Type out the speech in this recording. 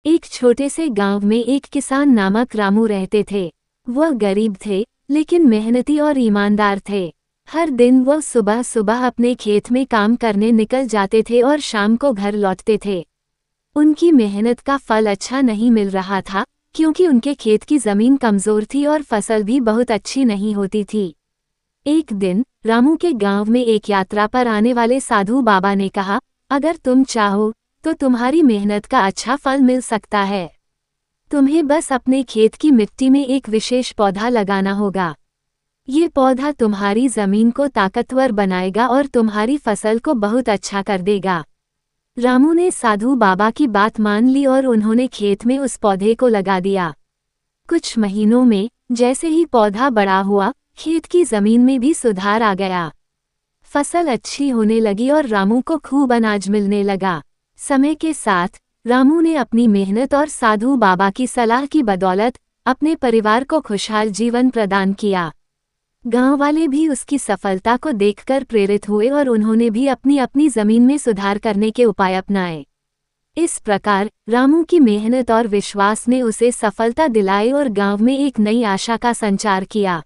एक छोटे से गांव में एक किसान नामक रामू रहते थे। वह गरीब थे, लेकिन मेहनती और ईमानदार थे। हर दिन वह सुबह सुबह अपने खेत में काम करने निकल जाते थे और शाम को घर लौटते थे। उनकी मेहनत का फल अच्छा नहीं मिल रहा था, क्योंकि उनके खेत की जमीन कमजोर थी और फसल भी बहुत अच्छी नहीं होती थी। एक दिन रामू के गांव में एक यात्रा पर आने वाले साधु बाबा ने कहा, अगर तुम चाहो तो तुम्हारी मेहनत का अच्छा फल मिल सकता है। तुम्हें बस अपने खेत की मिट्टी में एक विशेष पौधा लगाना होगा। ये पौधा तुम्हारी जमीन को ताकतवर बनाएगा और तुम्हारी फसल को बहुत अच्छा कर देगा। रामू ने साधु बाबा की बात मान ली और उन्होंने खेत में उस पौधे को लगा दिया। कुछ महीनों में जैसे ही पौधा बड़ा हुआ, खेत की जमीन में भी सुधार आ गया। फसल अच्छी होने लगी और रामू को खूब अनाज मिलने लगा। समय के साथ रामू ने अपनी मेहनत और साधु बाबा की सलाह की बदौलत अपने परिवार को खुशहाल जीवन प्रदान किया। गांव वाले भी उसकी सफलता को देखकर प्रेरित हुए और उन्होंने भी अपनी अपनी जमीन में सुधार करने के उपाय अपनाए। इस प्रकार रामू की मेहनत और विश्वास ने उसे सफलता दिलाई और गांव में एक नई आशा का संचार किया।